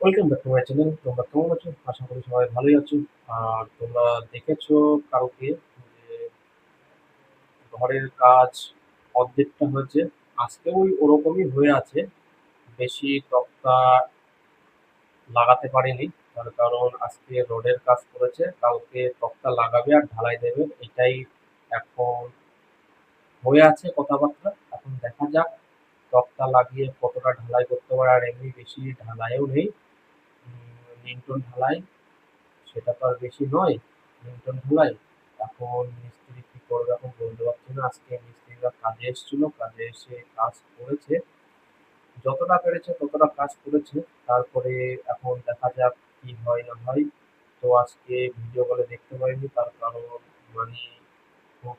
Welcome back to my channel. তোমরা কেমন আছো? আশা করি সবাই ভালোই আছো। আর তোমরা দেখেছো কালকে যে ঘরের কাজ অর্ধেকটা হয়েছে, আজকে ওরকমই হয়ে আছে। বেশি তক্তা লাগাতে পারিনি, তার কারণ আজকে রোডের কাজ করেছে, কালকে তক্তা লাগাবে আর ঢালাই দেবে, এটাই এখন হয়ে আছে কথাবার্তা। এখন দেখা যাক তক্তা লাগিয়ে কতটা ঢালাই করতে পারে। আর এমনি বেশি ঢালাইও নেই, লিন্টন ঢালাই, সেটা তো আর বেশি নয় নিউটন ধুলাই। এখন মিস্ত্রি কি করবে এখন বলতে পারছি না। আজকে মিস্ত্রিরা কাজে এসেছিল, কাজে এসে কাজ করেছে, যতটা পেরেছে ততটা কাজ করেছে। তারপরে এখন দেখা যাক কি হয় না হয়। তো আজকে ভিডিও কলে দেখতে পাইনি, তার কারণ মানে খুব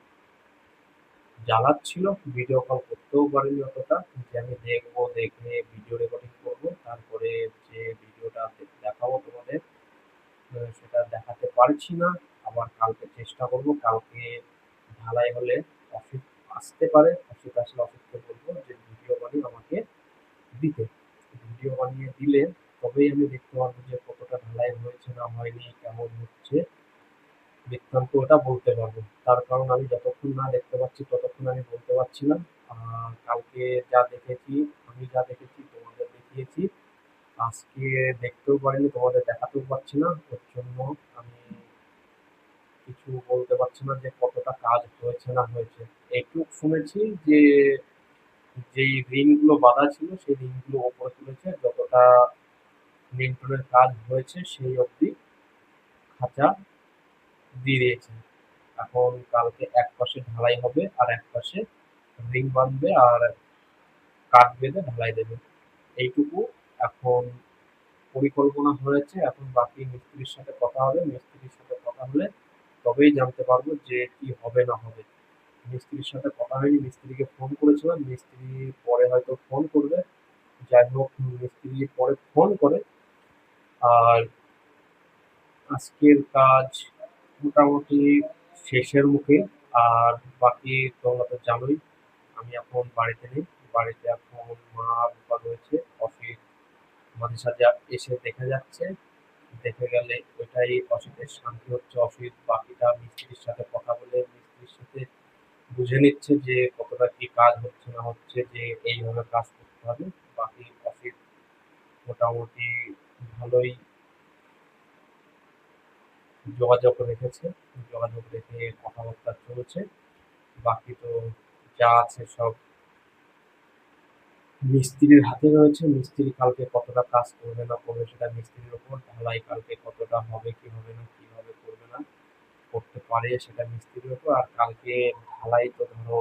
জ্বালাচ্ছিল, ভিডিও কল করতেও পারিনি অতটা যে আমি দেখবো, দেখে ভিডিও রেকর্ডিং করবো, তারপরে যে ভিডিওটা দেখাবো তোমাদের, সেটা দেখাতে পারছি না। আবার কালকে চেষ্টা করব, কালকে ঢালাই হলে অফিস আসতে পারে, অফিস আসলে অফিসকে বলবো যে ভিডিও বানিয়ে আমাকে দিতে। ভিডিও বানিয়ে দিলে তবেই আমি দেখতে পারবো যে কতটা ঢালাই হয়েছে না হয়নি, কেমন হচ্ছে, বৃত্তান্ত ওটা বলতে পারবো। তার কারণ আমি যতক্ষণ না দেখতে পাচ্ছি ততক্ষণ আমি বলতে পারছি না। কালকে যা দেখেছি, আমি যা দেখেছি তোমাদের দেখিয়েছি, আজকে দেখতেও পারিনি, তোমাদের দেখাতেও পারছি না, ওর জন্য আমি কিছু বলতে পারছি না যে কতটা কাজ হয়েছে না হয়েছে। একটু শুনেছি যে যেই রিং গুলো বাঁধা ছিল সেই রিং গুলো ওপরে তুলেছে, যতটা লিন্টনের কাজ হয়েছে সেই অবধি খাঁচা দিয়ে দিয়েছে। এখন কালকে এক পাশে ঢালাই হবে আর এক পাশে রিং বাঁধবে আর কাঠ বেঁধে ঢালাই দেবে, এইটুকু এখন পরিকল্পনা হয়েছে। এখন বাকি মিস্ত্রির সাথে কথা হবে, মিস্ত্রির সাথে কথা হলে তবেই জানতে পারবো যে কি হবে না হবে। মিস্ত্রির সাথে কথা হয়নি, মিস্ত্রিকে ফোন করেছিলাম, মিস্ত্রি পরে হয়তো ফোন করবে। যাই হোক, মিস্ত্রি পরে ফোন করে। আর আজকের কাজ মোটামুটি শেষের মুখে। আর বাকি তোমরা তো জানোই আমি এখন বাড়িতে নেই, বাড়িতে এখন মা বাবা রয়েছে, অফিস মাঝে সাঝে এসে দেখে যাচ্ছে, দেখে গেলে ওইটাই অফিসের শান্তি হচ্ছে। অফিস বাকিটা মিস্ত্রির সাথে কথা বলে মিস্ত্রির সাথে বুঝে নিচ্ছে যে কতটা কি কাজ হচ্ছে না হচ্ছে, যে এইভাবে কাজ করতে হবে। বাকি অফিস মোটামুটি ভালোই যোগাযোগ রেখেছে, যোগাযোগ রেখে কথাবার্তা চলছে। বাকি তো যা আছে সব মিস্ত্রির হাতে রয়েছে, মিস্ত্রি কালকে কতটা কাজ করবে না করবে সেটা মিস্ত্রির উপর। ঢালাই কালকে কতটা হবে কি হবে না, কিভাবে করবে না করতে পারে সেটা মিস্ত্রির উপর। আর কালকে ঢালাই তো ধরো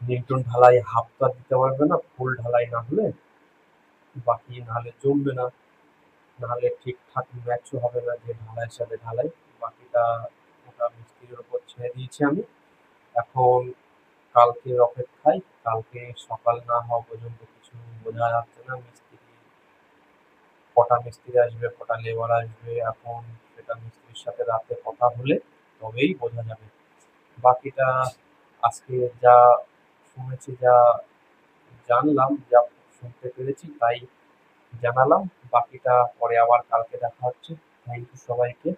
নিউটন ঢালাই হাফ তো আর দিতে পারবে না, ফুল ঢালাই না হলে, বাকি নাহলে জমবে না, নাহলে ঠিকঠাক ম্যাচও হবে না যে ঢালাইয়ের সাথে ঢালাই। বাকিটা ওটা মিস্ত্রির উপর ছেড়ে দিয়েছি আমি। এখন কালকের অপেক্ষায়, কালকে সকাল না হওয়া পর্যন্ত কিছু বোঝা যাচ্ছে না। মিস্ত্রি কটা মিস্ত্রি আসবে, কটা লেবার আসবে, এখন সেটা মিস্ত্রির সাথে রাতে কথা হলে তবেই বোঝা যাবে। বাকিটা আজকে যা শুনেছি, যা জানলাম, যা শুনতে পেরেছি তাই জানালাম। বাকিটা পরে আবার কালকে দেখা হচ্ছে। থ্যাংক ইউ সবাইকে।